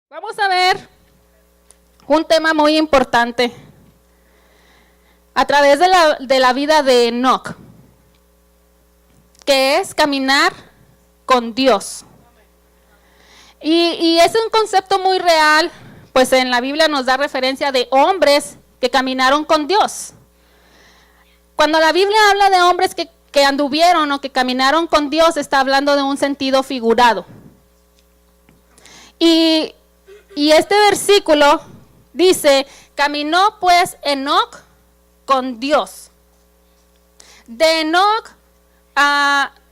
Vamos a ver un tema muy importante a través de la vida de Enoc, que es caminar con Dios. Y es un concepto muy real, pues en la Biblia nos da referencia de hombres que caminaron con Dios. Cuando la Biblia habla de hombres que anduvieron o que caminaron con Dios, está hablando de un sentido figurado. Y este versículo dice, caminó pues Enoc con Dios. De Enoc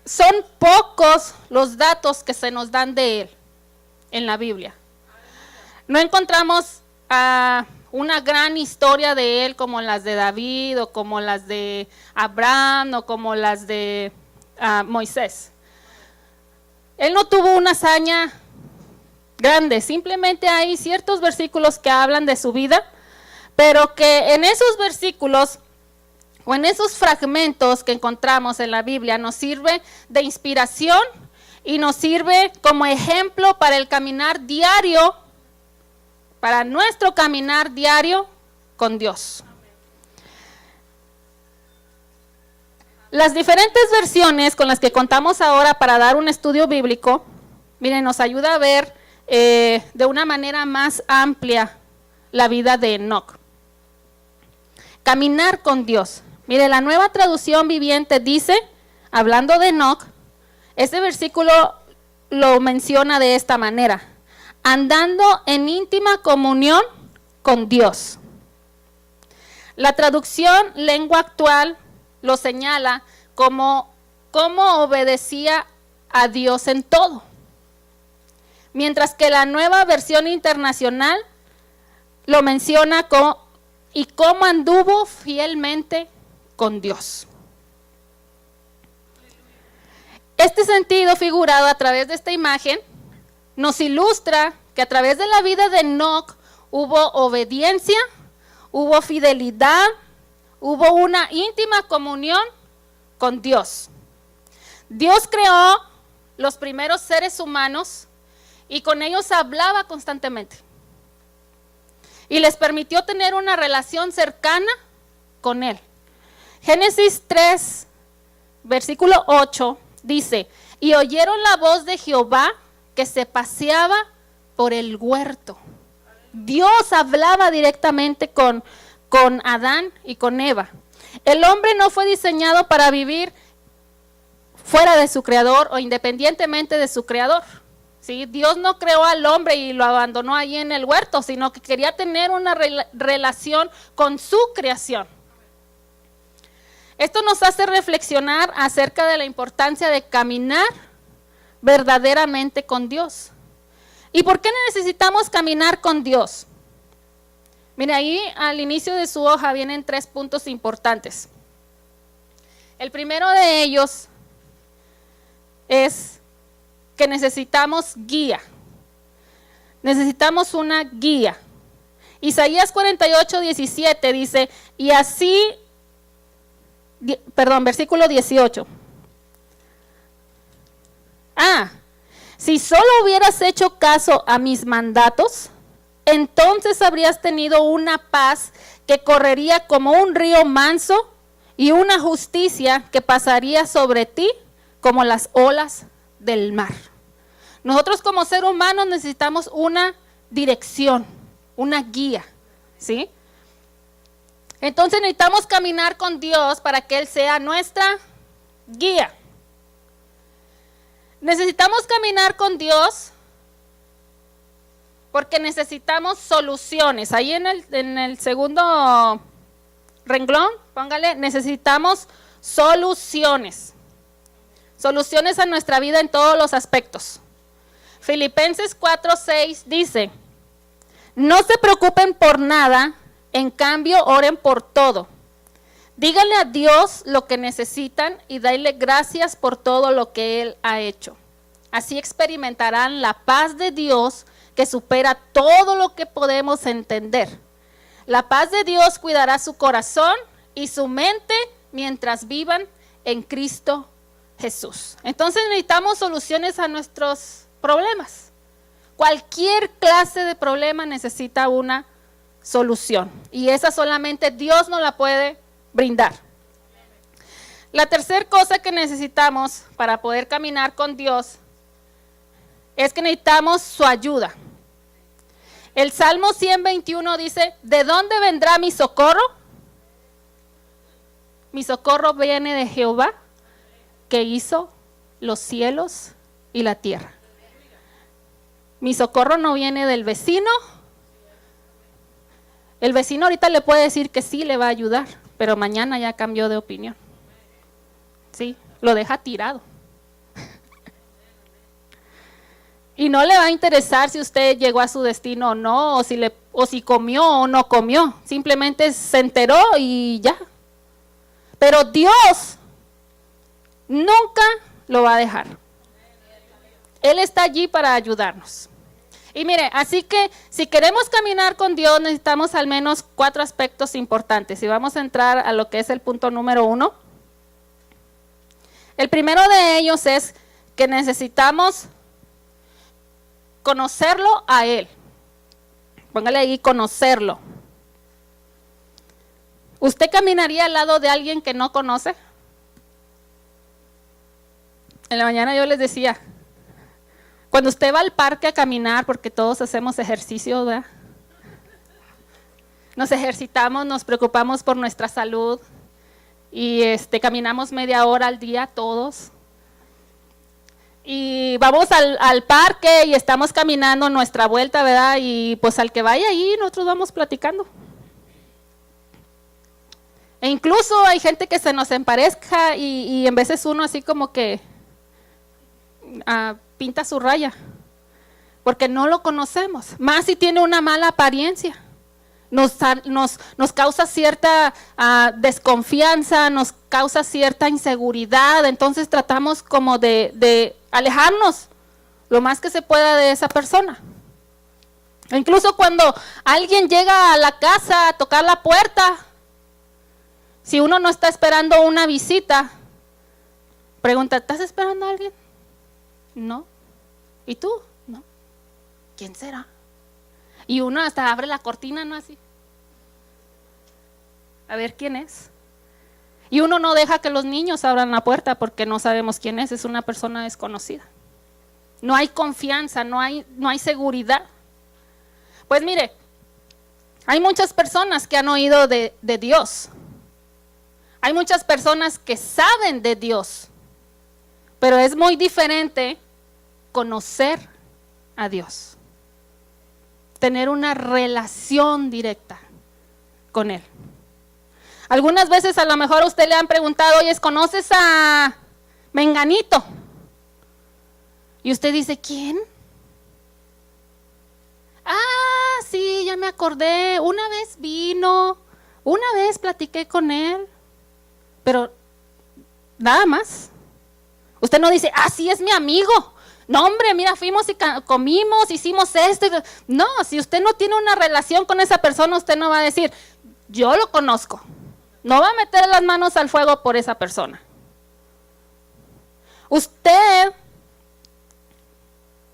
son pocos los datos que se nos dan de él en la Biblia. No encontramos una gran historia de él como las de David o como las de Abraham o como las de Moisés. Él no tuvo una hazaña grande, simplemente hay ciertos versículos que hablan de su vida, pero que en esos versículos o en esos fragmentos que encontramos en la Biblia nos sirve de inspiración y nos sirve como ejemplo para el caminar diario, para nuestro caminar diario con Dios. Las diferentes versiones con las que contamos ahora para dar un estudio bíblico, miren, nos ayuda a ver de una manera más amplia la vida de Enoc. Caminar con Dios. Mire, la Nueva Traducción Viviente dice, hablando de Enoc, este versículo lo menciona de esta manera: andando en íntima comunión con Dios. La traducción Lengua Actual lo señala como obedecía a Dios en todo. Mientras que la Nueva Versión Internacional lo menciona y cómo anduvo fielmente con Dios. Este sentido figurado a través de esta imagen nos ilustra que a través de la vida de Enoc hubo obediencia, hubo fidelidad, hubo una íntima comunión con Dios. Dios creó los primeros seres humanos y con ellos hablaba constantemente. Y les permitió tener una relación cercana con Él. Génesis 3, versículo 8, dice, y oyeron la voz de Jehová que se paseaba por el huerto. Dios hablaba directamente con Adán y con Eva. El hombre no fue diseñado para vivir fuera de su creador o independientemente de su creador. ¿Sí? Dios no creó al hombre y lo abandonó ahí en el huerto, sino que quería tener una relación con su creación. Esto nos hace reflexionar acerca de la importancia de caminar verdaderamente con Dios. ¿Y por qué necesitamos caminar con Dios? Mire, ahí al inicio de su hoja vienen 3 puntos importantes. El primero de ellos es que necesitamos guía. Necesitamos una guía. Isaías 48, 17 dice, y así, versículo 18. Si solo hubieras hecho caso a mis mandatos, entonces habrías tenido una paz que correría como un río manso y una justicia que pasaría sobre ti como las olas del mar. Nosotros como ser humano necesitamos una dirección, una guía, ¿sí? Entonces necesitamos caminar con Dios para que Él sea nuestra guía. Necesitamos caminar con Dios porque necesitamos soluciones. Ahí en el segundo renglón, póngale, necesitamos soluciones. Soluciones a nuestra vida en todos los aspectos. Filipenses 4:6 dice, no se preocupen por nada, en cambio oren por todo. Díganle a Dios lo que necesitan y denle gracias por todo lo que Él ha hecho. Así experimentarán la paz de Dios que supera todo lo que podemos entender. La paz de Dios cuidará su corazón y su mente mientras vivan en Cristo Jesús. Entonces necesitamos soluciones a nuestros problemas. Cualquier clase de problema necesita una solución. Y esa solamente Dios nos la puede brindar. La tercera cosa que necesitamos para poder caminar con Dios es que necesitamos su ayuda. El Salmo 121 dice, ¿de dónde vendrá mi socorro? Mi socorro viene de Jehová, que hizo los cielos y la tierra. Mi socorro no viene del vecino. El vecino ahorita le puede decir que sí le va a ayudar, pero mañana ya cambió de opinión. Sí, lo deja tirado. Y no le va a interesar si usted llegó a su destino o no, o si comió o no comió. Simplemente se enteró y ya. Pero Dios nunca lo va a dejar. Él está allí para ayudarnos. Y mire, así que si queremos caminar con Dios necesitamos al menos 4 aspectos importantes. Y vamos a entrar a lo que es el punto número 1. El primero de ellos es que necesitamos conocerlo a Él. Póngale ahí, conocerlo. ¿Usted caminaría al lado de alguien que no conoce? En la mañana yo les decía, cuando usted va al parque a caminar, porque todos hacemos ejercicio, ¿verdad? Nos ejercitamos, nos preocupamos por nuestra salud y caminamos media hora al día todos. Y vamos al parque y estamos caminando nuestra vuelta, ¿verdad? Y pues al que vaya ahí, nosotros vamos platicando. E incluso hay gente que se nos emparezca y en veces uno así como que pinta su raya, porque no lo conocemos. Más si tiene una mala apariencia. Nos causa cierta desconfianza, nos causa cierta inseguridad, entonces tratamos como de alejarnos lo más que se pueda de esa persona. E incluso cuando alguien llega a la casa a tocar la puerta, si uno no está esperando una visita, pregunta, ¿estás esperando a alguien? No. ¿Y tú? No. ¿Quién será? Y uno hasta abre la cortina, ¿no? Así. A ver quién es. Y uno no deja que los niños abran la puerta porque no sabemos quién es una persona desconocida. No hay confianza, no hay seguridad. Pues mire, hay muchas personas que han oído de Dios. Hay muchas personas que saben de Dios. Pero es muy diferente conocer a Dios. Tener una relación directa con Él. Algunas veces a lo mejor a usted le han preguntado, oye, ¿conoces a Menganito? Y usted dice, ¿quién? Ah, sí, ya me acordé, una vez vino, una vez platiqué con él, pero nada más. Usted no dice, ah, sí, es mi amigo. No, hombre, mira, fuimos y comimos, hicimos esto. No, si usted no tiene una relación con esa persona, usted no va a decir, yo lo conozco. No va a meter las manos al fuego por esa persona. Usted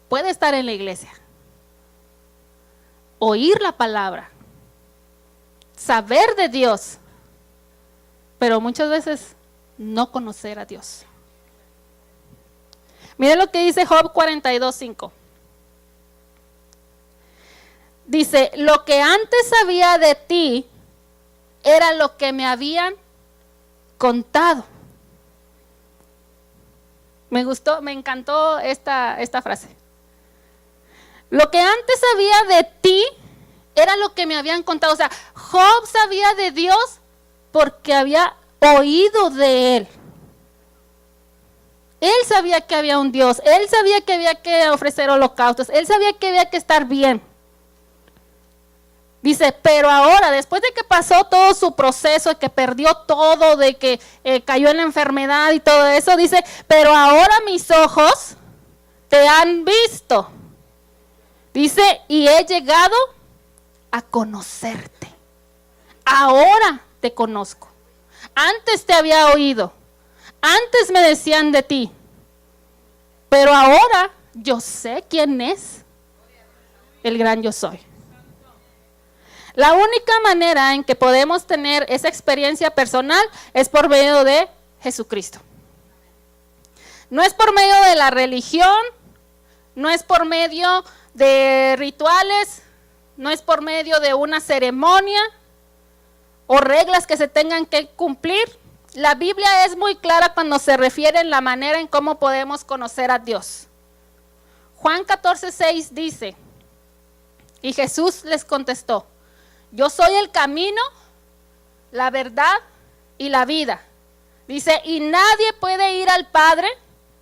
puede estar en la iglesia, oír la palabra, saber de Dios, pero muchas veces no conocer a Dios. Mire lo que dice Job 42:5. Dice, lo que antes sabía de ti era lo que me habían contado. Me gustó, me encantó esta frase. Lo que antes sabía de ti era lo que me habían contado. O sea, Job sabía de Dios porque había oído de Él. Él sabía que había un Dios, él sabía que había que ofrecer holocaustos, él sabía que había que estar bien. Dice, pero ahora, después de que pasó todo su proceso, de que perdió todo, de que cayó en la enfermedad y todo eso, dice, pero ahora mis ojos te han visto. Dice, y he llegado a conocerte. Ahora te conozco. Antes te había oído. Antes me decían de ti, pero ahora yo sé quién es. el gran yo soy. La única manera en que podemos tener esa experiencia personal es por medio de Jesucristo. No es por medio de la religión, no es por medio de rituales, no es por medio de una ceremonia o reglas que se tengan que cumplir. La Biblia es muy clara cuando se refiere a la manera en cómo podemos conocer a Dios. Juan 14:6 dice, y Jesús les contestó, yo soy el camino, la verdad y la vida. Dice, y nadie puede ir al Padre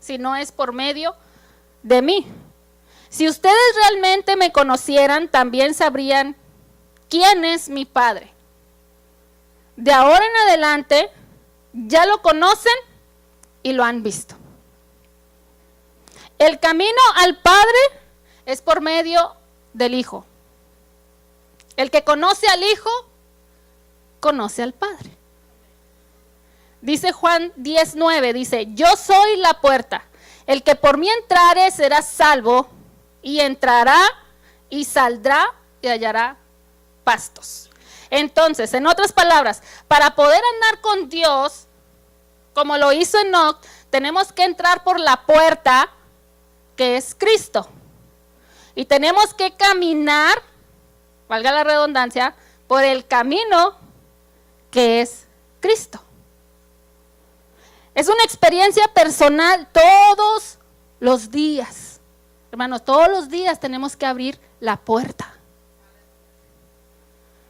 si no es por medio de mí. Si ustedes realmente me conocieran, también sabrían quién es mi Padre. De ahora en adelante, ya lo conocen y lo han visto. El camino al Padre es por medio del Hijo. El que conoce al Hijo, conoce al Padre. Dice Juan 10:9, dice, yo soy la puerta. El que por mí entrare será salvo, y entrará y saldrá y hallará pastos. Entonces, en otras palabras, para poder andar con Dios, como lo hizo Enoc, tenemos que entrar por la puerta que es Cristo. Y tenemos que caminar, valga la redundancia, por el camino que es Cristo. Es una experiencia personal todos los días. Hermanos, todos los días tenemos que abrir la puerta.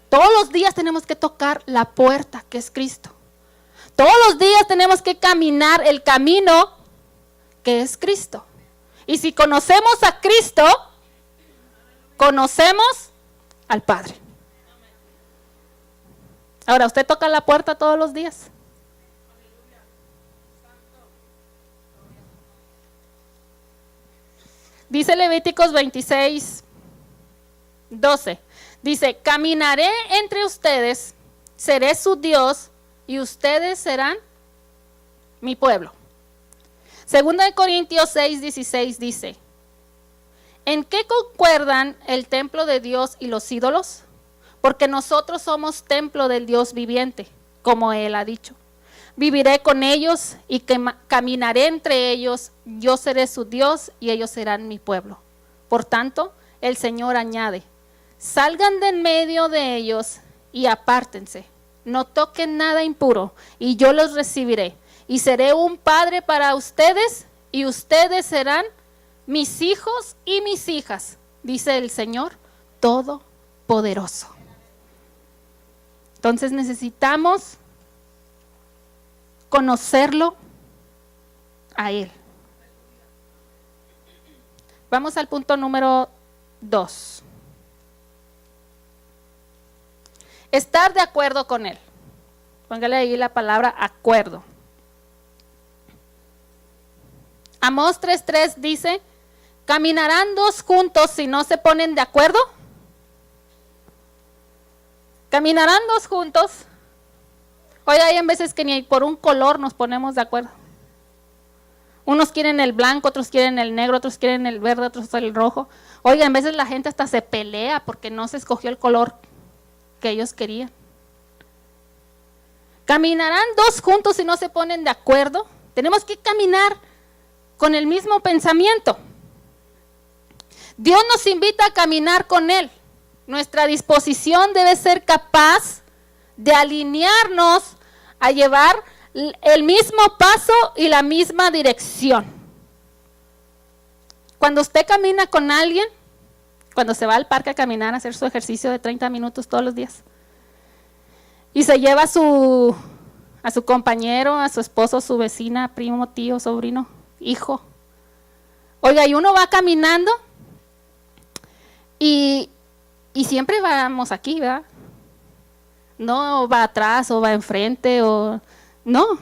Todos los días tenemos que tocar la puerta que es Cristo. Todos los días tenemos que caminar el camino que es Cristo. Y si conocemos a Cristo, conocemos al Padre. Ahora, ¿usted toca la puerta todos los días? Dice Levíticos 26:12. Dice, caminaré entre ustedes, seré su Dios y ustedes serán mi pueblo. Segunda de Corintios 6:16 dice, ¿en qué concuerdan el templo de Dios y los ídolos? Porque nosotros somos templo del Dios viviente, como Él ha dicho. Viviré con ellos y caminaré entre ellos, yo seré su Dios y ellos serán mi pueblo. Por tanto, el Señor añade, salgan de en medio de ellos y apártense, no toquen nada impuro y yo los recibiré y seré un padre para ustedes y ustedes serán mis hijos y mis hijas, dice el Señor Todopoderoso. Entonces necesitamos conocerlo a Él. Vamos al punto número 2. Estar de acuerdo con Él. Póngale ahí la palabra acuerdo. Amós 3:3 dice, ¿caminarán dos juntos si no se ponen de acuerdo? ¿Caminarán dos juntos? Hoy hay veces que ni por un color nos ponemos de acuerdo. Unos quieren el blanco, otros quieren el negro, otros quieren el verde, otros el rojo. Oiga, en veces la gente hasta se pelea porque no se escogió el color que ellos querían. ¿Caminarán dos juntos si no se ponen de acuerdo? Tenemos que caminar con el mismo pensamiento. Dios nos invita a caminar con Él. Nuestra disposición debe ser capaz de alinearnos a llevar el mismo paso y la misma dirección. Cuando usted camina con alguien, cuando se va al parque a caminar, a hacer su ejercicio de 30 minutos todos los días, y se lleva a su compañero, a su esposo, su vecina, primo, tío, sobrino, hijo. Oiga, y uno va caminando y siempre vamos aquí, ¿verdad? No va atrás o va enfrente o no.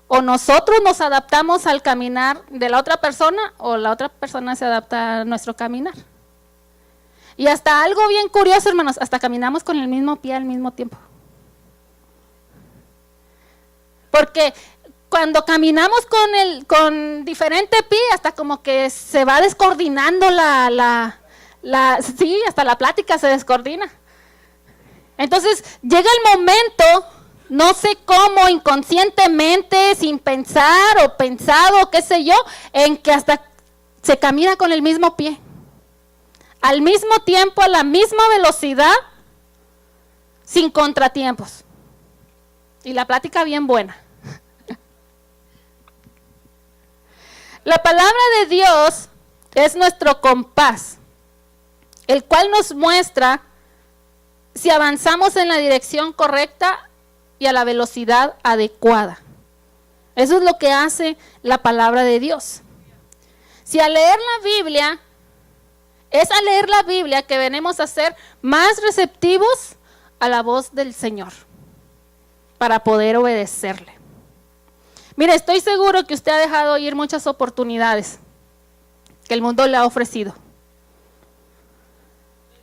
O nosotros nos adaptamos al caminar de la otra persona o la otra persona se adapta a nuestro caminar. Y hasta algo bien curioso, hermanos, hasta caminamos con el mismo pie al mismo tiempo. Porque cuando caminamos con diferente pie, hasta como que se va descoordinando la Sí, hasta la plática se descoordina. Entonces llega el momento, no sé cómo, inconscientemente, sin pensar o pensado, qué sé yo, en que hasta se camina con el mismo pie. Al mismo tiempo, a la misma velocidad, sin contratiempos. Y la plática bien buena. La palabra de Dios es nuestro compás, el cual nos muestra si avanzamos en la dirección correcta y a la velocidad adecuada. Eso es lo que hace la palabra de Dios. Si al leer la Biblia, es al leer la Biblia que venimos a ser más receptivos a la voz del Señor para poder obedecerle. Mire, estoy seguro que usted ha dejado ir muchas oportunidades que el mundo le ha ofrecido.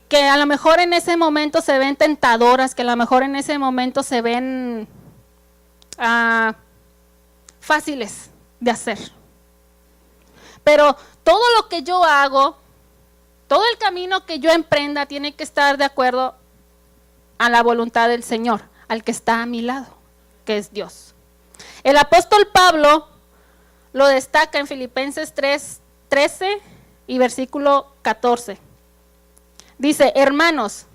Que a lo mejor en ese momento se ven tentadoras, que a lo mejor en ese momento se ven fáciles de hacer. Pero todo lo que yo hago, todo el camino que yo emprenda tiene que estar de acuerdo a la voluntad del Señor, al que está a mi lado, que es Dios. El apóstol Pablo lo destaca en Filipenses 3:13 y versículo 14. Dice, hermanos,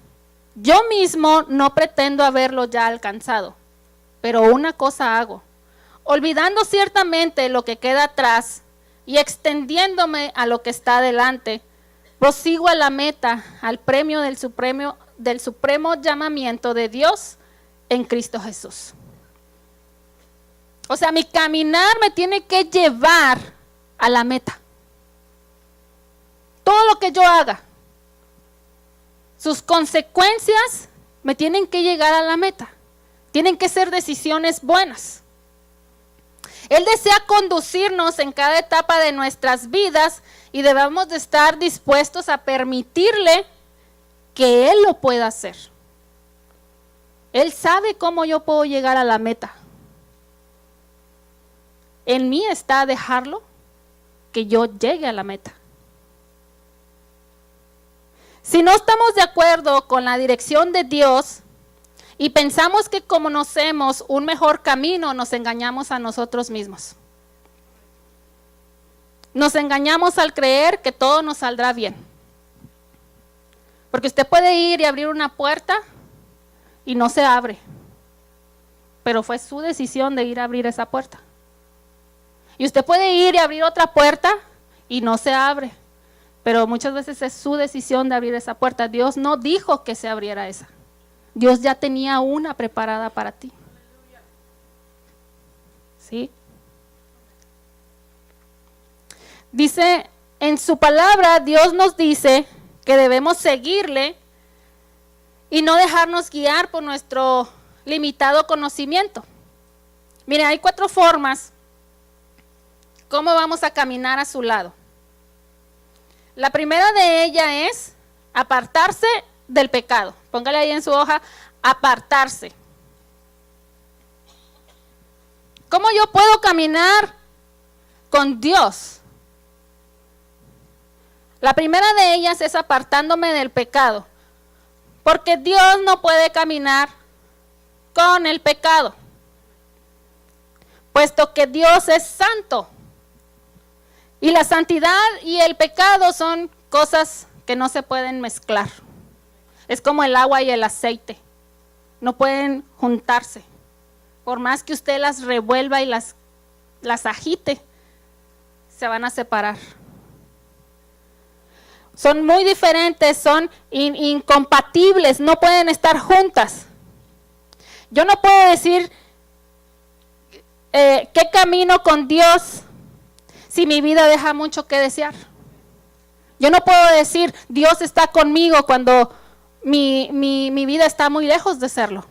yo mismo no pretendo haberlo ya alcanzado, pero una cosa hago, olvidando ciertamente lo que queda atrás y extendiéndome a lo que está delante, prosigo a la meta, al premio del supremo llamamiento de Dios en Cristo Jesús. O sea, mi caminar me tiene que llevar a la meta. Todo lo que yo haga, sus consecuencias me tienen que llegar a la meta. Tienen que ser decisiones buenas. Él desea conducirnos en cada etapa de nuestras vidas y debemos de estar dispuestos a permitirle que Él lo pueda hacer. Él sabe cómo yo puedo llegar a la meta. En mí está dejarlo que yo llegue a la meta. Si no estamos de acuerdo con la dirección de Dios y pensamos que conocemos un mejor camino, nos engañamos a nosotros mismos. Nos engañamos al creer que todo nos saldrá bien. Porque usted puede ir y abrir una puerta y no se abre. Pero fue su decisión de ir a abrir esa puerta. Y usted puede ir y abrir otra puerta y no se abre. Pero muchas veces es su decisión de abrir esa puerta. Dios no dijo que se abriera esa. Dios ya tenía una preparada para ti. ¿Sí? Dice, en su palabra, Dios nos dice que debemos seguirle y no dejarnos guiar por nuestro limitado conocimiento. Mire, hay 4 formas cómo vamos a caminar a su lado. La primera de ellas es apartarse del pecado. Póngale ahí en su hoja, apartarse. ¿Cómo yo puedo caminar con Dios? La primera de ellas es apartándome del pecado. Porque Dios no puede caminar con el pecado. Puesto que Dios es santo. Y la santidad y el pecado son cosas que no se pueden mezclar. Es como el agua y el aceite. No pueden juntarse. Por más que usted las revuelva y las agite, se van a separar. Son muy diferentes, son incompatibles, no pueden estar juntas. Yo no puedo decir qué camino con Dios si mi vida deja mucho que desear. Yo no puedo decir Dios está conmigo cuando mi vida está muy lejos de serlo.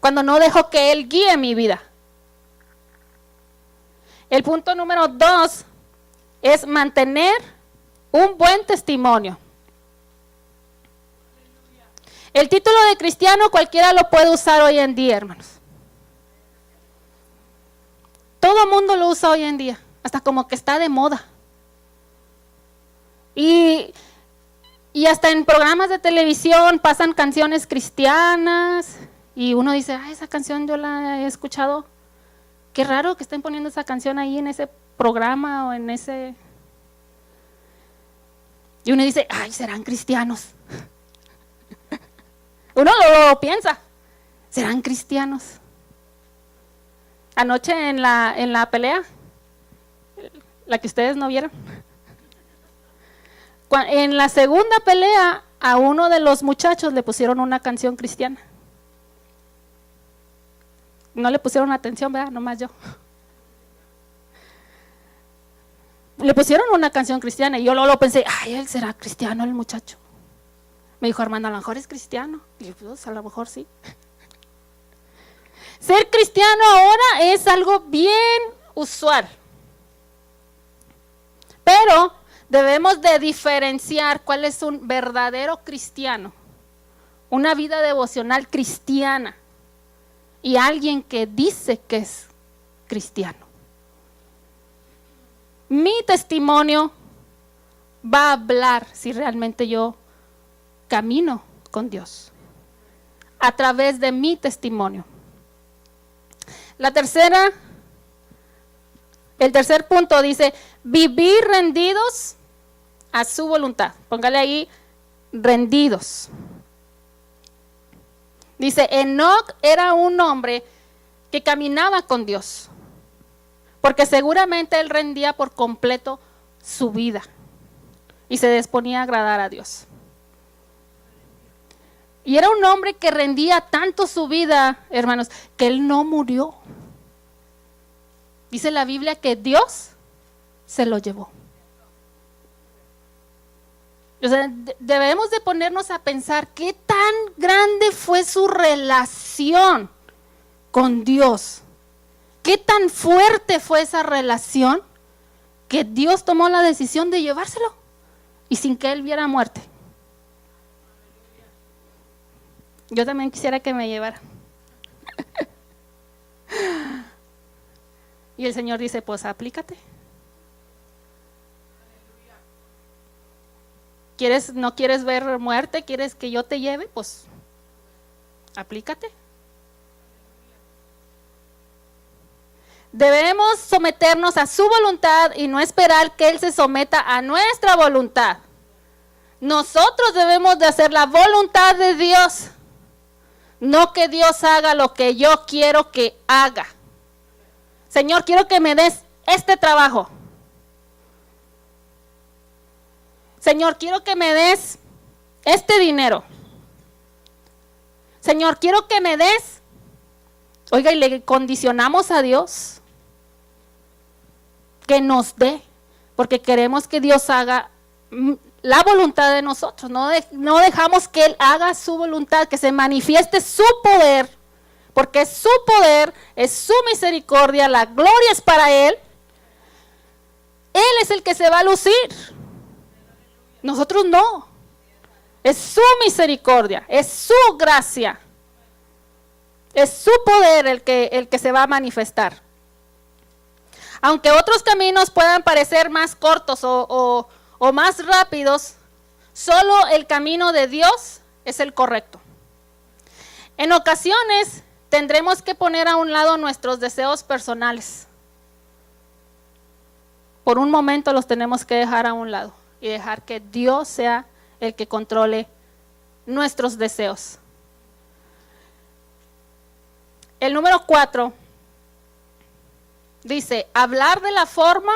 Cuando no dejo que Él guíe mi vida. El punto número 2 es mantener un buen testimonio. El título de cristiano cualquiera lo puede usar hoy en día, hermanos. Todo el mundo lo usa hoy en día, hasta como que está de moda. Y Y hasta en programas de televisión pasan canciones cristianas y uno dice, esa canción yo la he escuchado. Qué raro que estén poniendo esa canción ahí en ese programa o en ese... Y uno dice, serán cristianos. Uno lo piensa, serán cristianos. Anoche en la pelea, la que ustedes no vieron, en la segunda pelea a uno de los muchachos le pusieron una canción cristiana. No le pusieron atención, ¿verdad? Nomás yo. Le pusieron una canción cristiana y yo luego pensé, él será cristiano el muchacho. Me dijo, hermano, a lo mejor es cristiano. Y yo, pues, a lo mejor sí. Ser cristiano ahora es algo bien usual. Pero debemos de diferenciar cuál es un verdadero cristiano, una vida devocional cristiana y alguien que dice que es cristiano. Mi testimonio va a hablar si realmente yo camino con Dios a través de mi testimonio. El tercer punto dice, vivir rendidos a su voluntad. Póngale ahí, rendidos. Dice, Enoc era un hombre que caminaba con Dios, porque seguramente él rendía por completo su vida y se disponía a agradar a Dios. Y era un hombre que rendía tanto su vida, hermanos, que él no murió. Dice la Biblia que Dios se lo llevó. O sea, debemos de ponernos a pensar qué tan grande fue su relación con Dios. Qué tan fuerte fue esa relación que Dios tomó la decisión de llevárselo y sin que él viera muerte. Yo también quisiera que me llevara. Y el Señor dice, pues aplícate. ¿No quieres ver muerte? ¿Quieres que yo te lleve? Pues aplícate. Debemos someternos a su voluntad y no esperar que Él se someta a nuestra voluntad. Nosotros debemos de hacer la voluntad de Dios, no que Dios haga lo que yo quiero que haga. Señor, quiero que me des este trabajo. Señor, quiero que me des este dinero. Señor, quiero que me des. Oiga, y le condicionamos a Dios que nos dé, porque queremos que Dios haga la voluntad de nosotros. No dejamos que Él haga su voluntad, que se manifieste su poder, porque es su poder, es su misericordia, la gloria es para Él. Él es el que se va a lucir. Nosotros no. Es su misericordia, es su gracia, es su poder el que se va a manifestar. Aunque otros caminos puedan parecer más cortos o más rápidos, solo el camino de Dios es el correcto. En ocasiones tendremos que poner a un lado nuestros deseos personales. Por un momento los tenemos que dejar a un lado y dejar que Dios sea el que controle nuestros deseos. El número 4 dice, hablar de la forma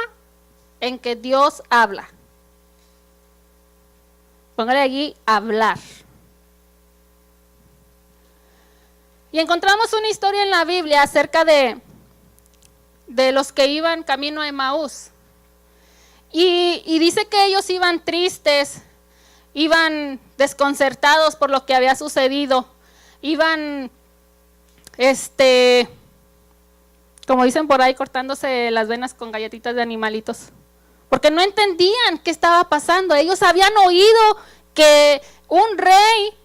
en que Dios habla. Póngale allí, hablar. Y encontramos una historia en la Biblia acerca de los que iban camino a Emaús. Y dice que ellos iban tristes, iban desconcertados por lo que había sucedido, iban, como dicen por ahí, cortándose las venas con galletitas de animalitos, porque no entendían qué estaba pasando. Ellos habían oído que un rey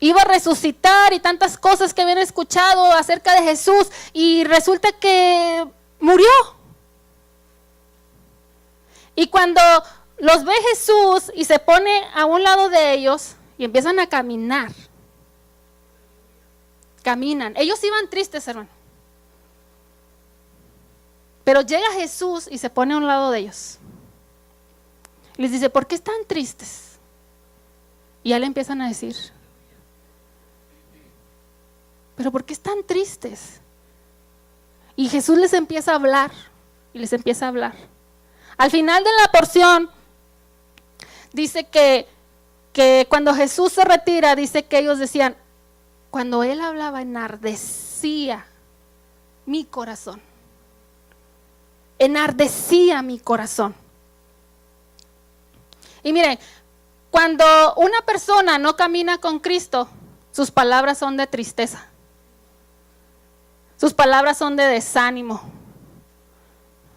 iba a resucitar y tantas cosas que habían escuchado acerca de Jesús, y resulta que murió. Y cuando los ve Jesús y se pone a un lado de ellos y empiezan a caminar. Caminan. Ellos iban tristes, hermano. Pero llega Jesús y se pone a un lado de ellos. Les dice, ¿por qué están tristes? Y ya le empiezan a decir, ¿pero por qué están tristes? Y Jesús les empieza a hablar. Y les empieza a hablar. Al final de la porción, dice que cuando Jesús se retira, dice que ellos decían, cuando Él hablaba, enardecía mi corazón. Enardecía mi corazón. Y miren, cuando una persona no camina con Cristo, sus palabras son de tristeza. Sus palabras son de desánimo.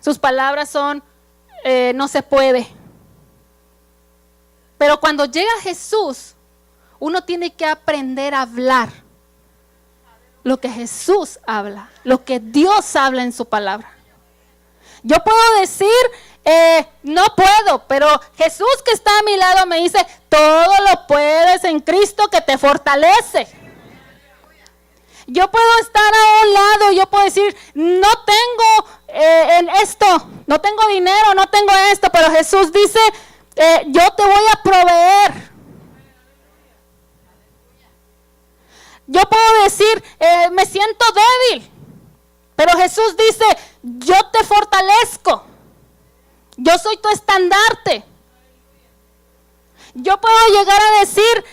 Sus palabras son, no se puede. Pero cuando llega Jesús, uno tiene que aprender a hablar lo que Jesús habla, lo que Dios habla en su palabra. Yo puedo decir, no puedo, pero Jesús que está a mi lado me dice, todo lo puedes en Cristo que te fortalece. Yo puedo estar a un lado, yo puedo decir, no tengo en esto, no tengo dinero, no tengo esto, pero Jesús dice, yo te voy a proveer. Yo puedo decir, me siento débil, pero Jesús dice, yo te fortalezco. Yo soy tu estandarte. Yo puedo llegar a decir,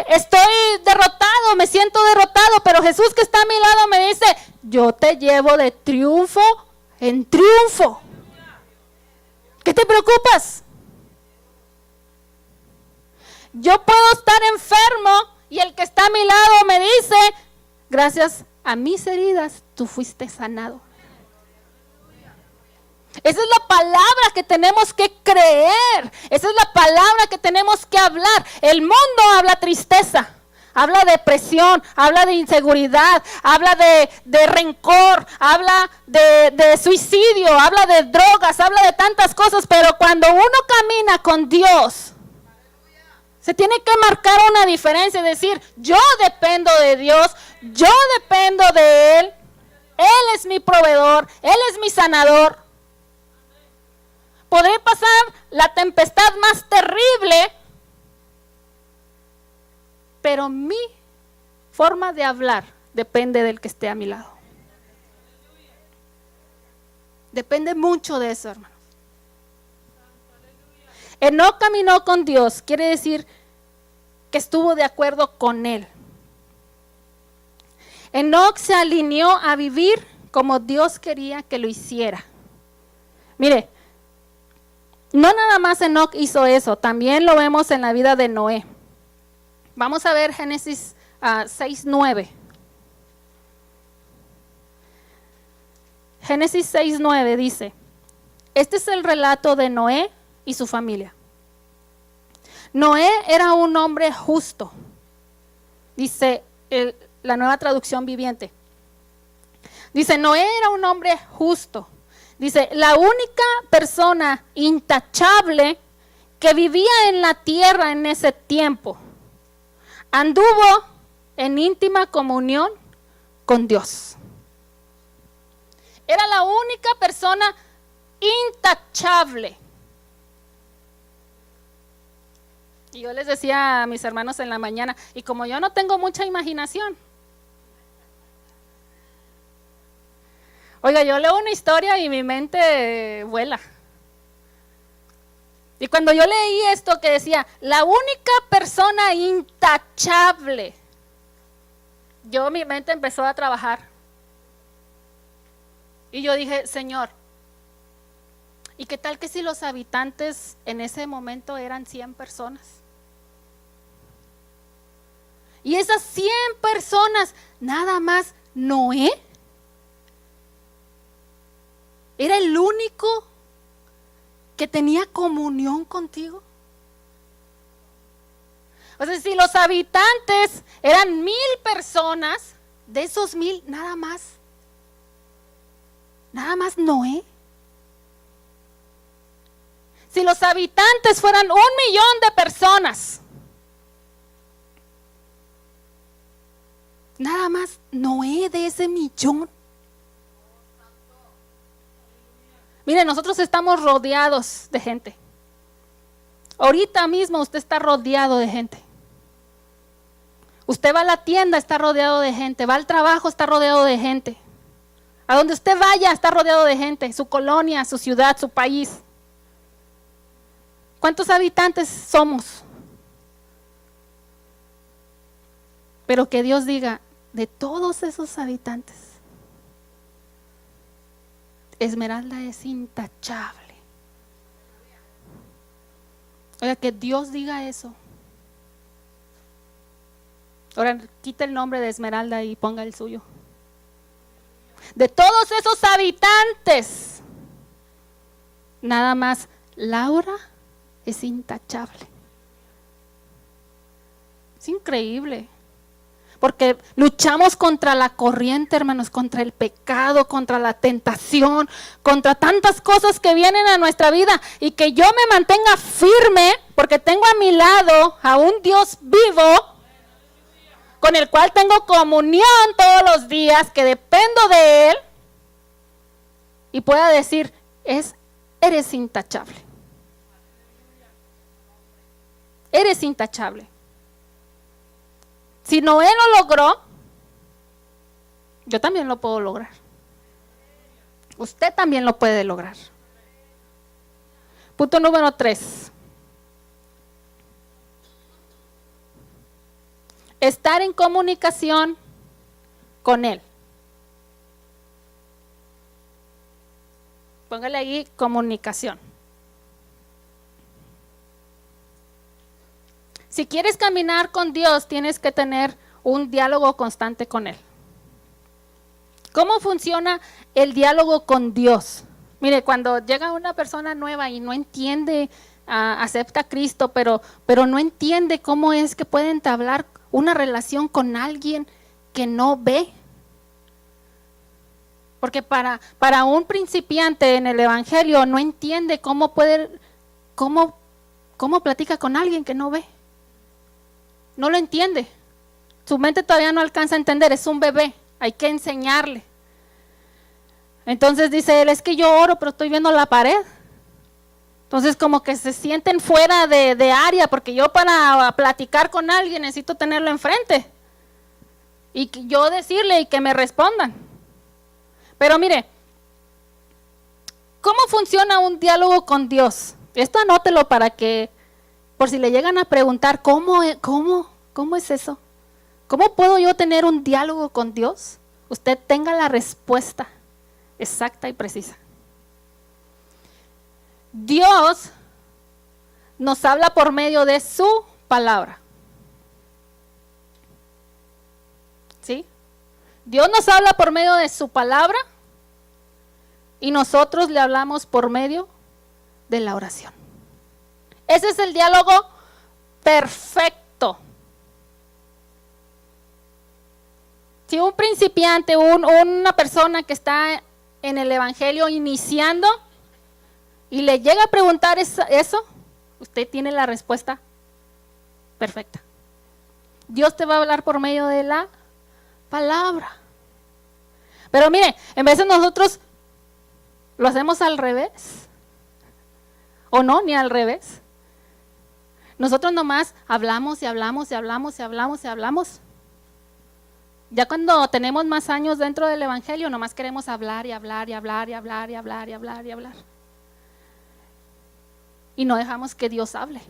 estoy derrotado, me siento derrotado, pero Jesús que está a mi lado me dice, yo te llevo de triunfo en triunfo. ¿Qué te preocupas? Yo puedo estar enfermo y el que está a mi lado me dice, gracias a mis heridas tú fuiste sanado. Esa es la palabra que tenemos que creer. Esa es la palabra que tenemos que hablar. El mundo habla tristeza, habla de depresión, habla de inseguridad, habla de rencor, habla de suicidio, habla de drogas, habla de tantas cosas. Pero cuando uno camina con Dios, se tiene que marcar una diferencia, decir, yo dependo de Dios, yo dependo de Él. Él es mi proveedor, Él es mi sanador. Podré pasar la tempestad más terrible, pero mi forma de hablar depende del que esté a mi lado. Depende mucho de eso, hermanos. Enoc caminó con Dios, quiere decir que estuvo de acuerdo con Él. Enoc se alineó a vivir como Dios quería que lo hiciera. Mire, no nada más Enoc hizo eso, también lo vemos en la vida de Noé. Vamos a ver Génesis 6:9. Génesis 6:9 dice, este es el relato de Noé y su familia. Noé era un hombre justo, dice la Nueva Traducción Viviente. Dice, Noé era un hombre justo. Dice, la única persona intachable que vivía en la tierra en ese tiempo. Anduvo en íntima comunión con Dios. Era la única persona intachable. Y yo les decía a mis hermanos en la mañana, y como yo no tengo mucha imaginación, oiga, yo leo una historia y mi mente vuela. Y cuando yo leí esto que decía, la única persona intachable, mi mente empezó a trabajar. Y yo dije, Señor, ¿y qué tal que si los habitantes en ese momento eran 100 personas? Y esas 100 personas, nada más Noé era el único que tenía comunión contigo. O sea, si los habitantes eran 1000 personas, de esos 1000 nada más Noé. si los habitantes fueran 1,000,000 de personas, nada más Noé de ese 1,000,000. Mire, nosotros estamos rodeados de gente. Ahorita mismo usted está rodeado de gente. Usted va a la tienda, está rodeado de gente. Va al trabajo, está rodeado de gente. A donde usted vaya, está rodeado de gente. Su colonia, su ciudad, su país. ¿Cuántos habitantes somos? Pero que Dios diga, de todos esos habitantes, Esmeralda es intachable. Oiga, que Dios diga eso. Ahora quita el nombre de Esmeralda y ponga el suyo. De todos esos habitantes, nada más Laura es intachable. Es increíble. Porque luchamos contra la corriente, hermanos, contra el pecado, contra la tentación, contra tantas cosas que vienen a nuestra vida. Y que yo me mantenga firme, porque tengo a mi lado a un Dios vivo, con el cual tengo comunión todos los días, que dependo de Él. Y pueda decir, eres intachable. Eres intachable. Si Noé lo logró, yo también lo puedo lograr. Usted también lo puede lograr. Punto número 3. Estar en comunicación con Él. Póngale ahí comunicación. Si quieres caminar con Dios, tienes que tener un diálogo constante con Él. ¿Cómo funciona el diálogo con Dios? Mire, cuando llega una persona nueva y no entiende, acepta a Cristo, pero no entiende cómo es que puede entablar una relación con alguien que no ve. Porque para un principiante en el Evangelio no entiende cómo platica con alguien que no ve. No lo entiende. Su mente todavía no alcanza a entender, es un bebé, hay que enseñarle. Entonces dice él, es que yo oro, pero estoy viendo la pared. Entonces como que se sienten fuera de área, porque yo para platicar con alguien necesito tenerlo enfrente. Y yo decirle y que me respondan. Pero mire, ¿cómo funciona un diálogo con Dios? Esto anótelo para que, por si le llegan a preguntar, ¿cómo es eso? ¿Cómo puedo yo tener un diálogo con Dios? Usted tenga la respuesta exacta y precisa. Dios nos habla por medio de su palabra. ¿Sí? Dios nos habla por medio de su palabra y nosotros le hablamos por medio de la oración. Ese es el diálogo perfecto. Si un principiante, una persona que está en el Evangelio iniciando y le llega a preguntar eso, usted tiene la respuesta perfecta. Dios te va a hablar por medio de la palabra. Pero mire, en veces nosotros lo hacemos al revés. O no, ni al revés. Nosotros nomás hablamos y hablamos y hablamos y hablamos y hablamos. Ya cuando tenemos más años dentro del Evangelio, nomás queremos hablar y hablar y hablar y hablar y hablar y hablar y hablar. Y no dejamos que Dios hable.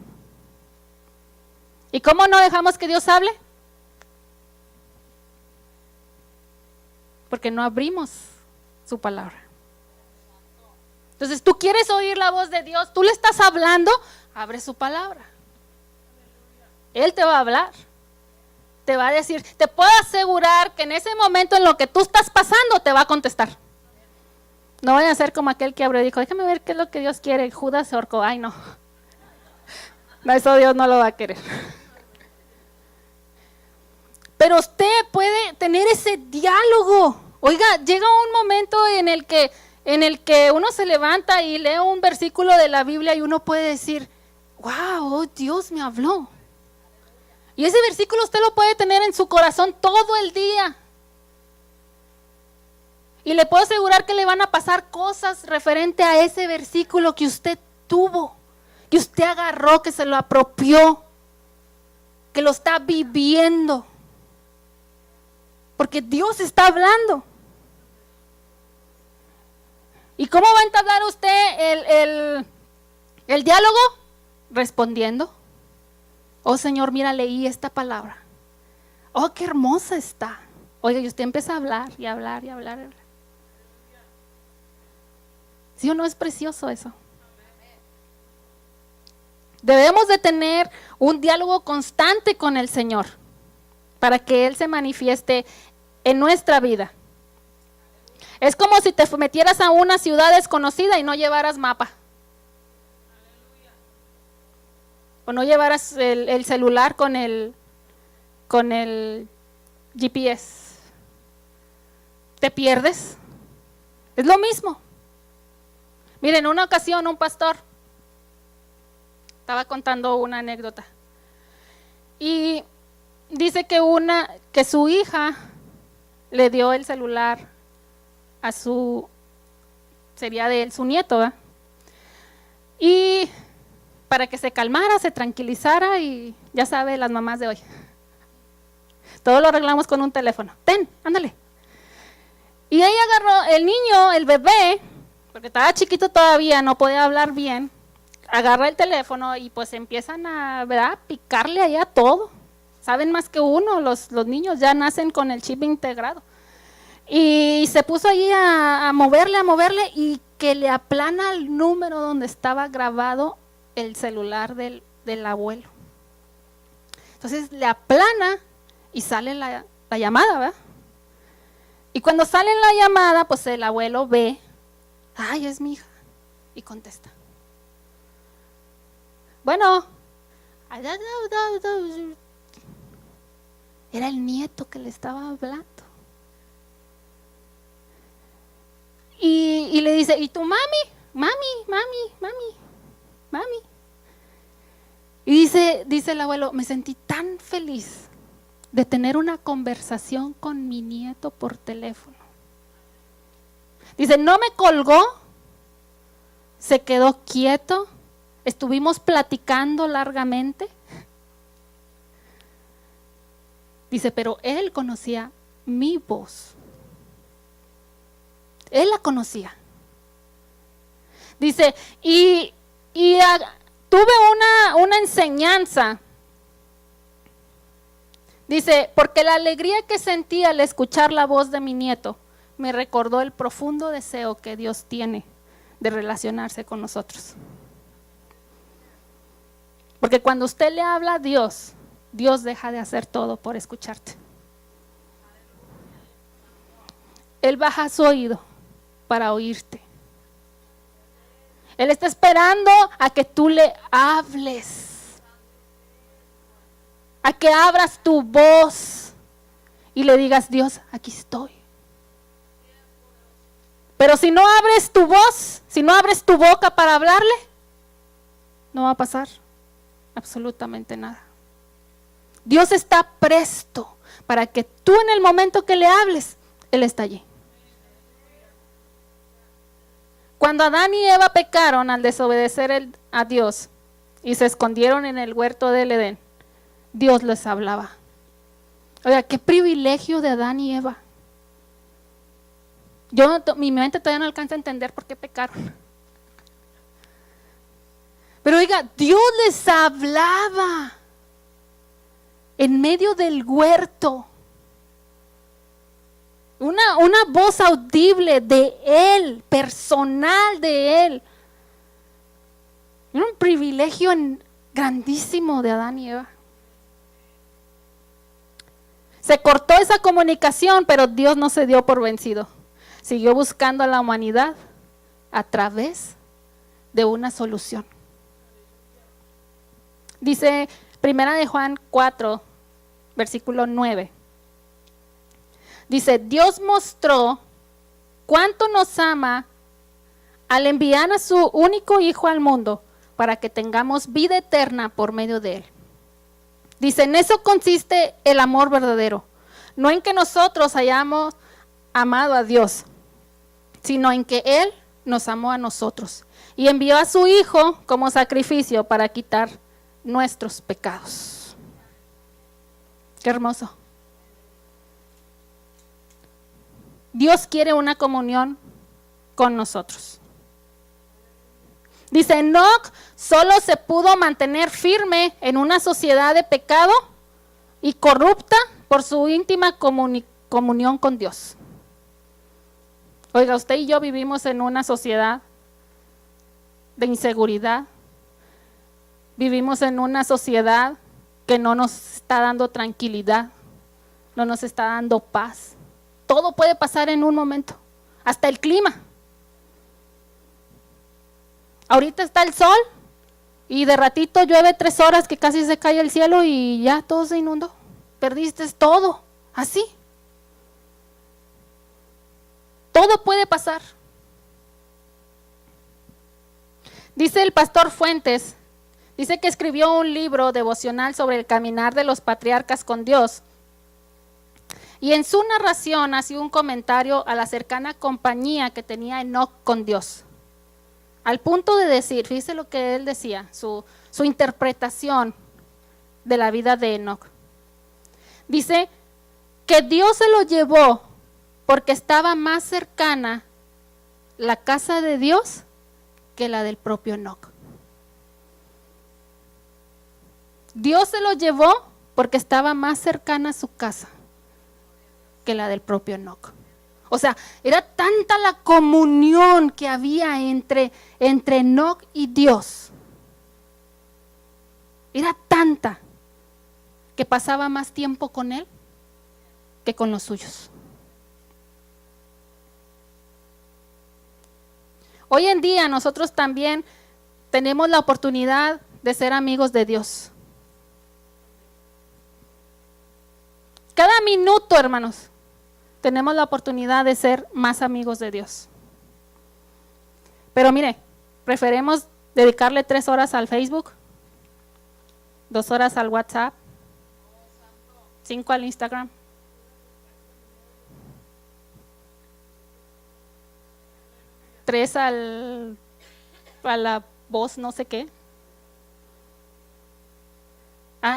¿Y cómo no dejamos que Dios hable? Porque no abrimos su palabra. Entonces, tú quieres oír la voz de Dios, tú le estás hablando, abre su palabra. Él te va a hablar. Te va a decir, te puedo asegurar que en ese momento en lo que tú estás pasando, te va a contestar. No vaya a ser como aquel que abrió y dijo, déjame ver qué es lo que Dios quiere. Y Judas se ahorcó. Ay, no. No, eso Dios no lo va a querer. Pero usted puede tener ese diálogo. Oiga, llega un momento en el que en el que uno se levanta y lee un versículo de la Biblia y uno puede decir, wow, oh, Dios me habló. Y ese versículo usted lo puede tener en su corazón todo el día. Y le puedo asegurar que le van a pasar cosas referente a ese versículo que usted tuvo, que usted agarró, que se lo apropió, que lo está viviendo. Porque Dios está hablando. ¿Y cómo va a entablar usted el diálogo? Respondiendo. Oh Señor, mira, leí esta palabra. Oh, qué hermosa está. Oiga, y usted empieza a hablar y hablar y hablar. ¿Sí o no es precioso eso? Debemos de tener un diálogo constante con el Señor para que Él se manifieste en nuestra vida. Es como si te metieras a una ciudad desconocida y no llevaras mapa. O no llevaras el celular con el GPS. ¿Te pierdes? Es lo mismo. Miren, en una ocasión un pastor estaba contando una anécdota. Y dice que su hija le dio el celular a sería de él, su nieto, ¿verdad? Y para que se calmara, se tranquilizara y ya sabe, las mamás de hoy. Todo lo arreglamos con un teléfono. Ten, ándale. Y ella agarró, el niño, el bebé, porque estaba chiquito todavía, no podía hablar bien, agarra el teléfono y pues empiezan a, ¿verdad?, picarle allá todo. Saben más que uno, los niños ya nacen con el chip integrado. Y se puso allí a moverle y que le aplana el número donde estaba grabado el celular del abuelo. Entonces le aplana y sale la llamada, ¿verdad? Y cuando sale la llamada, pues el abuelo ve, ay, es mi hija, y contesta. Bueno, era el nieto que le estaba hablando. Y le dice, ¿y tu mami? Mami. Y dice el abuelo, me sentí tan feliz de tener una conversación con mi nieto por teléfono. Dice, no me colgó, se quedó quieto, estuvimos platicando largamente. Dice, pero él conocía mi voz. Él la conocía. Dice, y tuve una enseñanza. Dice, porque la alegría que sentí al escuchar la voz de mi nieto me recordó el profundo deseo que Dios tiene de relacionarse con nosotros. Porque cuando usted le habla a Dios, Dios deja de hacer todo por escucharte. Él baja su oído para oírte. Él está esperando a que tú le hables, a que abras tu voz y le digas, Dios, aquí estoy. Pero si no abres tu voz, si no abres tu boca para hablarle, no va a pasar absolutamente nada. Dios está presto para que tú en el momento que le hables, Él está allí. Cuando Adán y Eva pecaron al desobedecer a Dios y se escondieron en el huerto del Edén, Dios les hablaba. Oiga, qué privilegio de Adán y Eva. Mi mente todavía no alcanza a entender por qué pecaron. Pero oiga, Dios les hablaba en medio del huerto. Una voz audible de Él, personal de Él. Era un privilegio grandísimo de Adán y Eva. Se cortó esa comunicación, pero Dios no se dio por vencido. Siguió buscando a la humanidad a través de una solución. Dice 1 de Juan 4, versículo 9. Dice, Dios mostró cuánto nos ama al enviar a su único Hijo al mundo para que tengamos vida eterna por medio de Él. Dice, en eso consiste el amor verdadero, no en que nosotros hayamos amado a Dios, sino en que Él nos amó a nosotros y envió a su Hijo como sacrificio para quitar nuestros pecados. Qué hermoso. Dios quiere una comunión con nosotros. Dice, Enoc solo se pudo mantener firme en una sociedad de pecado y corrupta por su íntima comunión con Dios. Oiga, usted y yo vivimos en una sociedad de inseguridad. Vivimos en una sociedad que no nos está dando tranquilidad, no nos está dando paz. Todo puede pasar en un momento, hasta el clima. Ahorita está el sol y de ratito llueve 3 horas que casi se cae el cielo y ya todo se inundó. Perdiste todo, así. Todo puede pasar. Dice el pastor Fuentes, dice que escribió un libro devocional sobre el caminar de los patriarcas con Dios. Y en su narración hacía un comentario a la cercana compañía que tenía Enoc con Dios. Al punto de decir, fíjese lo que él decía, su interpretación de la vida de Enoc. Dice que Dios se lo llevó porque estaba más cercana la casa de Dios que la del propio Enoc. Dios se lo llevó porque estaba más cercana a su casa que la del propio Enoc. O sea, era tanta la comunión que había entre Enoc y Dios. Era tanta que pasaba más tiempo con él que con los suyos. Hoy en día nosotros también tenemos la oportunidad de ser amigos de Dios. Cada minuto, hermanos, tenemos la oportunidad de ser más amigos de Dios. Pero mire, preferimos dedicarle 3 horas al Facebook, 2 horas al WhatsApp, 5 al Instagram. Tres a la voz no sé qué.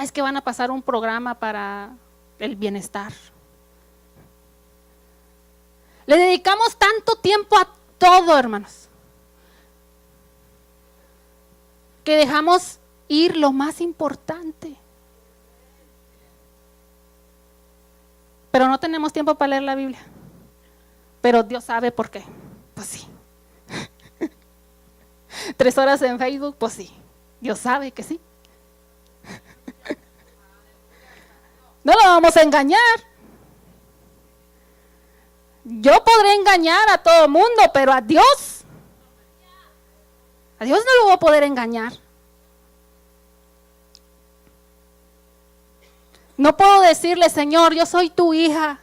Es que van a pasar un programa para el bienestar. Le dedicamos tanto tiempo a todo, hermanos, que dejamos ir lo más importante. Pero no tenemos tiempo para leer la Biblia. Pero Dios sabe por qué. Pues sí. 3 horas en Facebook, pues sí. Dios sabe que sí. No lo vamos a engañar. Yo podré engañar a todo mundo, pero a Dios no lo voy a poder engañar. No puedo decirle, Señor, yo soy tu hija.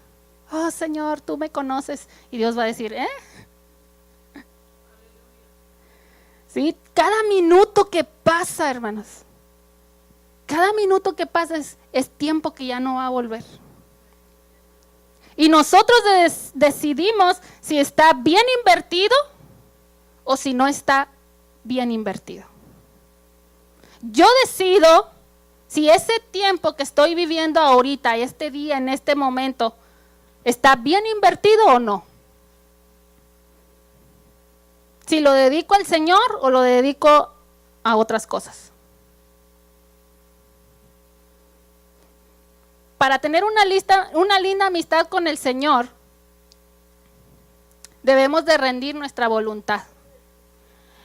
Oh, Señor, tú me conoces. Y Dios va a decir, ¿sí? Cada minuto que pasa, hermanos, cada minuto que pasa es tiempo que ya no va a volver. Y nosotros decidimos si está bien invertido o si no está bien invertido. Yo decido si ese tiempo que estoy viviendo ahorita, este día, en este momento, está bien invertido o no. Si lo dedico al Señor o lo dedico a otras cosas. Para tener una linda amistad con el Señor, debemos de rendir nuestra voluntad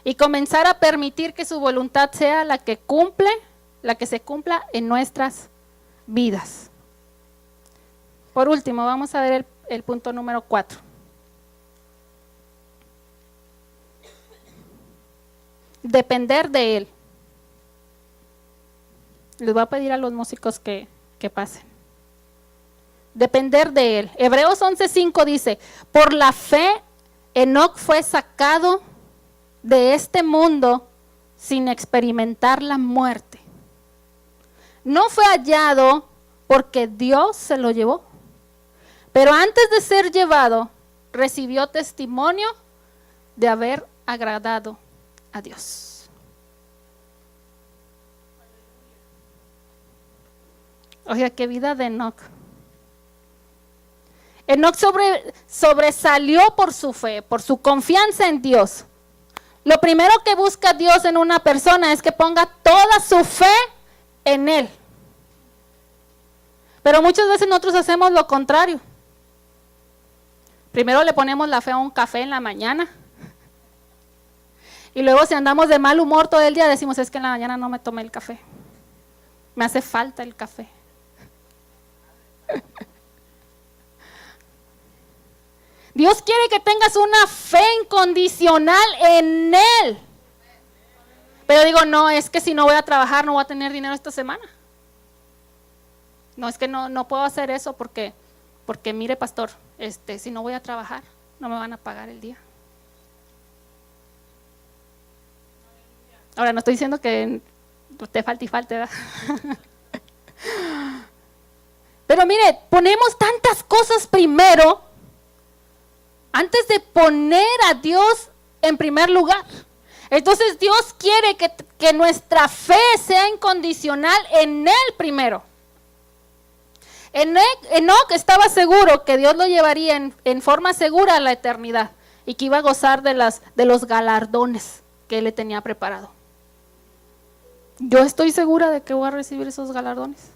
y comenzar a permitir que su voluntad sea la que se cumpla en nuestras vidas. Por último, vamos a ver el punto número 4. Depender de Él. Les voy a pedir a los músicos que pasen. Depender de Él. Hebreos 11:5 dice, por la fe Enoc fue sacado de este mundo sin experimentar la muerte. No fue hallado porque Dios se lo llevó, pero antes de ser llevado, recibió testimonio de haber agradado a Dios. Oiga, qué vida de Enoc. Enoc sobresalió por su fe, por su confianza en Dios. Lo primero que busca Dios en una persona es que ponga toda su fe en Él. Pero muchas veces nosotros hacemos lo contrario. Primero le ponemos la fe a un café en la mañana. Y luego si andamos de mal humor todo el día decimos, es que en la mañana no me tomé el café. Me hace falta el café. Dios quiere que tengas una fe incondicional en Él. Pero digo, no, es que si no voy a trabajar no voy a tener dinero esta semana. No, es que no puedo hacer eso porque mire, pastor, si no voy a trabajar no me van a pagar el día. Ahora, no estoy diciendo que te falte y falte, ¿verdad? Pero mire, ponemos tantas cosas primero antes de poner a Dios en primer lugar. Entonces Dios quiere que nuestra fe sea incondicional en Él primero. Enoc estaba seguro que Dios lo llevaría en forma segura a la eternidad y que iba a gozar de los galardones que Él le tenía preparado. Yo estoy segura de que voy a recibir esos galardones.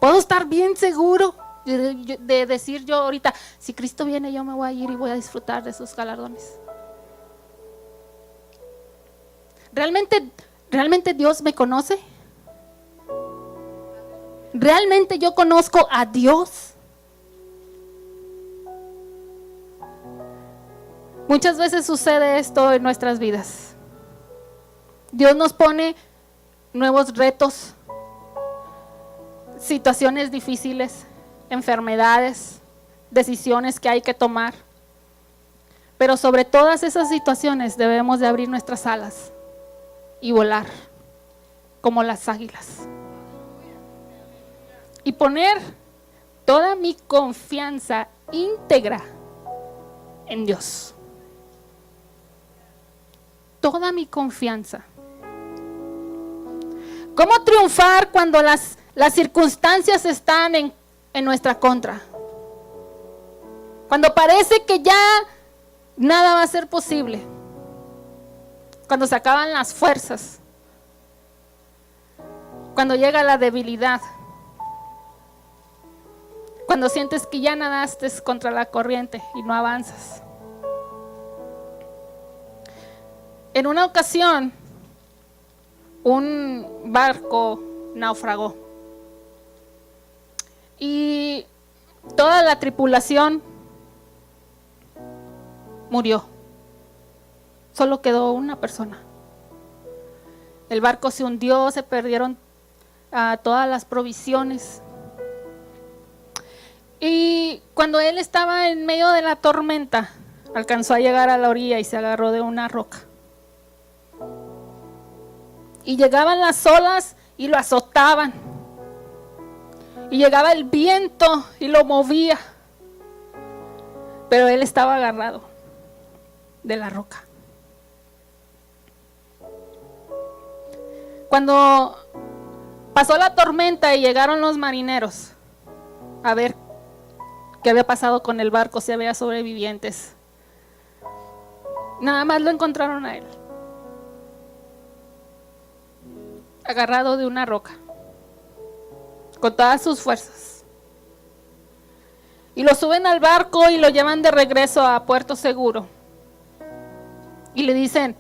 Puedo estar bien seguro de decir yo ahorita, si Cristo viene yo me voy a ir y voy a disfrutar de esos galardones. ¿Realmente Dios me conoce? ¿Realmente yo conozco a Dios? Muchas veces sucede esto en nuestras vidas. Dios nos pone nuevos retos, situaciones difíciles, enfermedades, decisiones que hay que tomar. Pero sobre todas esas situaciones debemos de abrir nuestras alas y volar como las águilas. Y poner toda mi confianza íntegra en Dios. Toda mi confianza. ¿Cómo triunfar cuando las circunstancias están en nuestra contra? Cuando parece que ya nada va a ser posible. Cuando se acaban las fuerzas. Cuando llega la debilidad. Cuando sientes que ya nadaste contra la corriente y no avanzas. En una ocasión, un barco naufragó y toda la tripulación murió. Solo quedó una persona. El barco se hundió, se perdieron todas las provisiones. Y cuando él estaba en medio de la tormenta, alcanzó a llegar a la orilla y se agarró de una roca. Y llegaban las olas y lo azotaban. Y llegaba el viento y lo movía. Pero él estaba agarrado de la roca. Cuando pasó la tormenta y llegaron los marineros a ver qué había pasado con el barco, si había sobrevivientes, nada más lo encontraron a él, agarrado de una roca, con todas sus fuerzas. Y lo suben al barco y lo llevan de regreso a Puerto Seguro. Y le dicen,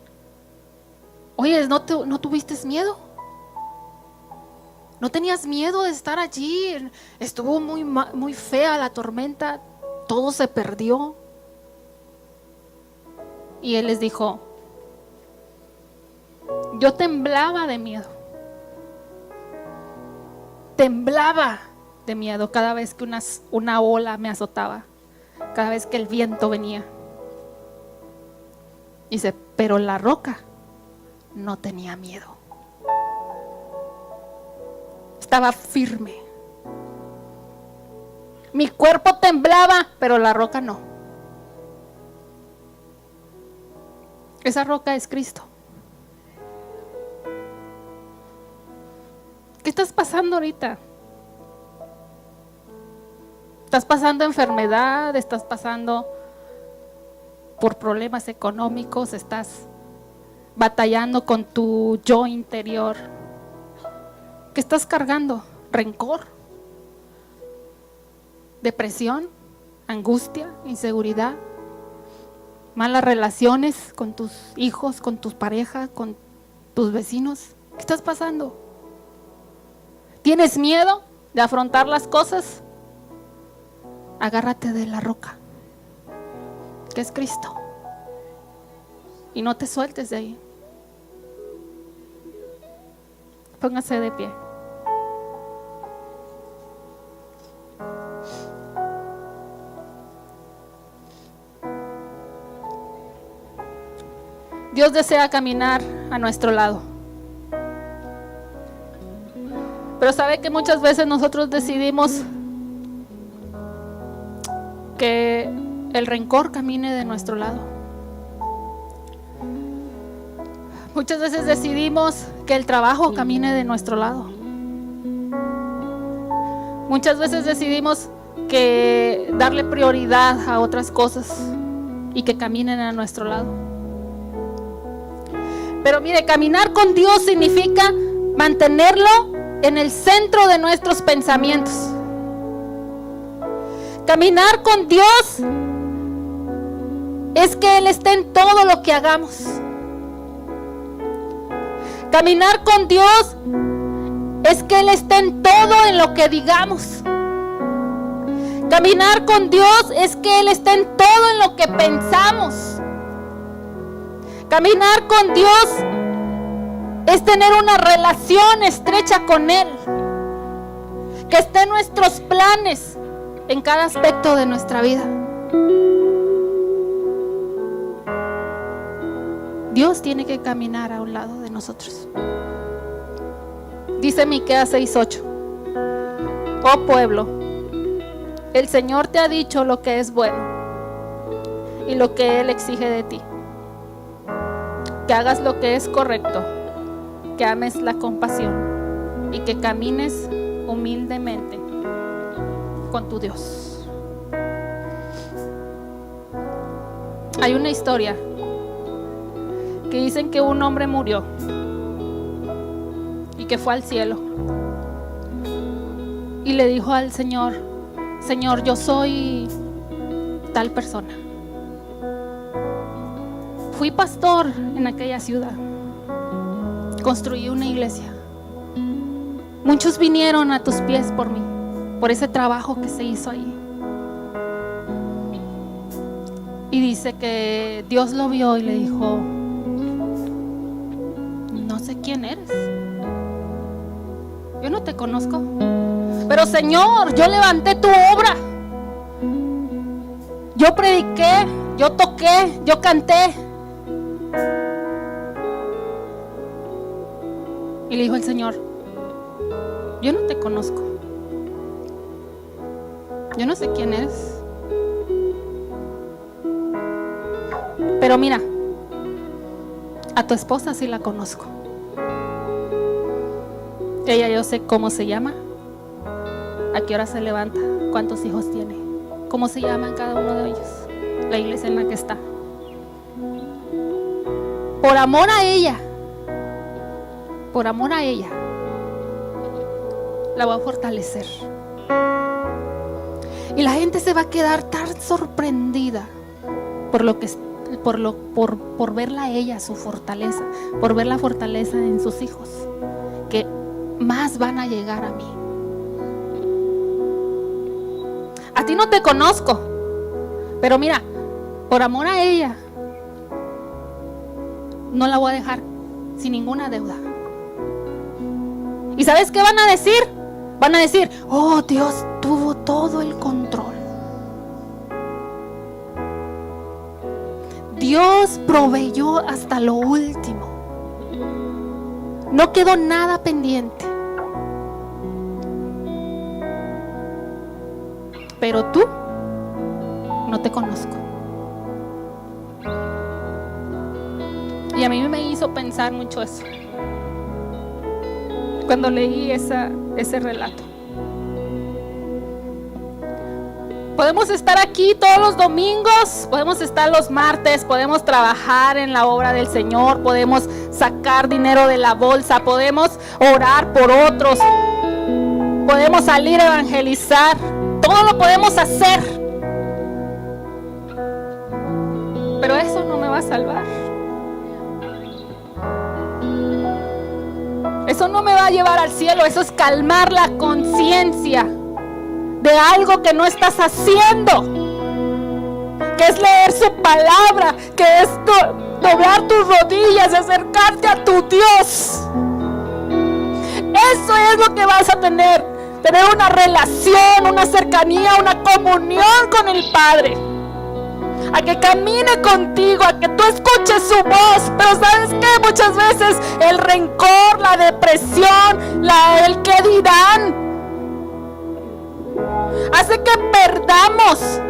oye, ¿no tuviste miedo? ¿No tenías miedo de estar allí? Estuvo muy fea la tormenta, todo se perdió. Y él les dijo, yo temblaba de miedo. Temblaba de miedo cada vez que una ola me azotaba, cada vez que el viento venía. Dice, pero la roca no tenía miedo. Estaba firme. Mi cuerpo temblaba, pero la roca no. Esa roca es Cristo. ¿Qué estás pasando ahorita? ¿Estás pasando enfermedad? ¿Estás pasando por problemas económicos? ¿Estás batallando con tu yo interior? ¿Qué estás cargando? ¿Rencor? ¿Depresión? ¿Angustia? ¿Inseguridad? ¿Malas relaciones con tus hijos, con tus parejas, con tus vecinos? ¿Qué estás pasando? ¿Tienes miedo de afrontar las cosas? Agárrate de la roca, que es Cristo, y no te sueltes de ahí. Póngase de pie. Dios desea caminar a nuestro lado. Pero sabe que muchas veces nosotros decidimos que el rencor camine de nuestro lado. Muchas veces decidimos que el trabajo camine de nuestro lado. Muchas veces decidimos que darle prioridad a otras cosas y que caminen a nuestro lado. Pero mire, caminar con Dios significa mantenerlo en el centro de nuestros pensamientos. Caminar con Dios es que Él esté en todo lo que hagamos. Caminar con Dios es que Él esté en todo en lo que digamos. Caminar con Dios es que Él esté en todo en lo que pensamos. Caminar con Dios es tener una relación estrecha con Él, que esté en nuestros planes en cada aspecto de nuestra vida. Dios tiene que caminar a un lado de nosotros. Dice Miqueas 6:8: Oh pueblo, el Señor te ha dicho lo que es bueno y lo que Él exige de ti: que hagas lo que es correcto, que ames la compasión y que camines humildemente con tu Dios. Hay una historia que dicen que un hombre murió y que fue al cielo y le dijo al Señor: Señor, yo soy tal persona. Fui pastor en aquella ciudad. Construí una iglesia. Muchos vinieron a tus pies por mí, por ese trabajo que se hizo ahí. Y dice que Dios lo vio y le dijo: no sé quién eres. Yo no te conozco. Pero Señor, yo levanté tu obra. Yo prediqué, yo toqué, yo canté. Y le dijo el Señor: yo no te conozco. Yo no sé quién eres. Pero mira, a tu esposa sí la conozco. Ella, yo sé cómo se llama, a qué hora se levanta, cuántos hijos tiene, cómo se llaman cada uno de ellos, la iglesia en la que está. Por amor a ella, la voy a fortalecer. Y la gente se va a quedar tan sorprendida por verla a ella, su fortaleza, por ver la fortaleza en sus hijos, que más van a llegar a mí. A ti no te conozco, pero mira, por amor a ella, no la voy a dejar sin ninguna deuda. ¿Y sabes qué van a decir? Van a decir: oh, Dios tuvo todo el control. Dios proveyó hasta lo último. No quedó nada pendiente. Pero tú no te conozco. Y a mí me hizo pensar mucho eso cuando leí ese relato. Podemos estar aquí todos los domingos, podemos estar los martes, podemos trabajar en la obra del Señor, podemos sacar dinero de la bolsa, podemos orar por otros, podemos salir a evangelizar, todo lo podemos hacer. Pero eso no me va a salvar. Eso no me va a llevar al cielo, eso es calmar la conciencia de algo que no estás haciendo, que es leer su palabra, que es doblar tus rodillas, acercarte a tu Dios. Eso es lo que vas a tener una relación, una cercanía, una comunión con el Padre, a que camine contigo, a que tú escuches su voz. Pero ¿sabes qué? Muchas veces el rencor, la depresión, el que dirán, hace que perdamos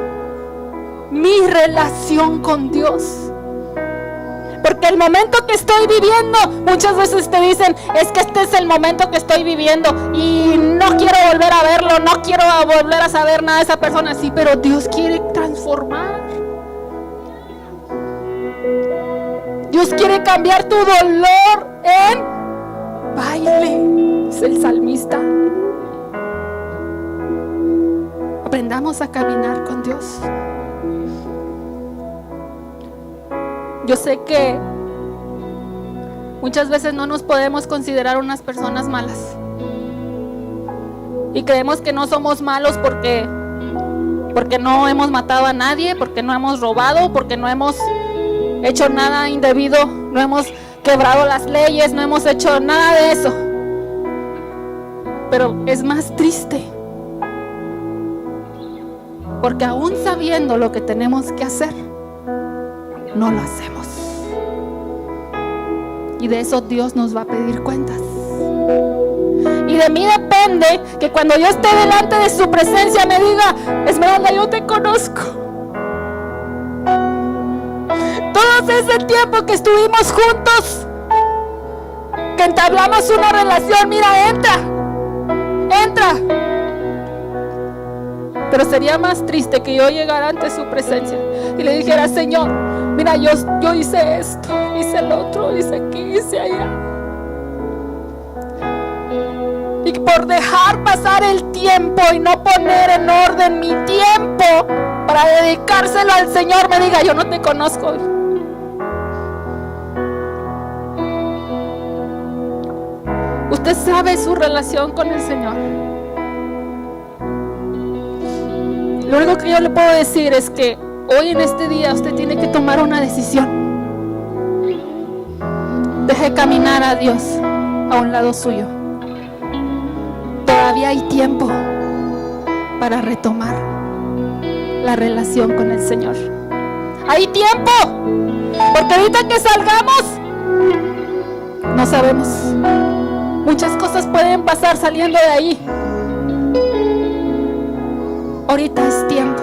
mi relación con Dios. Porque el momento que estoy viviendo, muchas veces te dicen, es que este es el momento que estoy viviendo y no quiero volver a verlo, no quiero volver a saber nada de esa persona. Sí, pero Dios quiere transformar. Dios quiere cambiar tu dolor en baile, es el salmista. Aprendamos a caminar con Dios. Yo sé que muchas veces no nos podemos considerar unas personas malas. Y creemos que no somos malos porque no hemos matado a nadie, porque no hemos robado, porque no hemos hecho nada indebido, no hemos quebrado las leyes, no hemos hecho nada de eso. Pero es más triste, porque aún sabiendo lo que tenemos que hacer, no lo hacemos. Y de eso Dios nos va a pedir cuentas. Y de mí depende que cuando yo esté delante de su presencia me diga, Esmeralda, yo te conozco. Todo ese tiempo que estuvimos juntos, que entablamos una relación, mira, entra. Pero sería más triste que yo llegara ante su presencia y le dijera, Señor, mira, yo hice esto, hice el otro, hice aquí, hice allá. Y por dejar pasar el tiempo y no poner en orden mi tiempo para dedicárselo al Señor, me diga, yo no te conozco. Usted sabe su relación con el Señor. Lo único que yo le puedo decir es que hoy en este día usted tiene que tomar una decisión. Deje caminar a Dios a un lado suyo. Todavía hay tiempo para retomar la relación con el Señor. Hay tiempo, porque ahorita que salgamos no sabemos. Muchas cosas pueden pasar saliendo de ahí. Ahorita es tiempo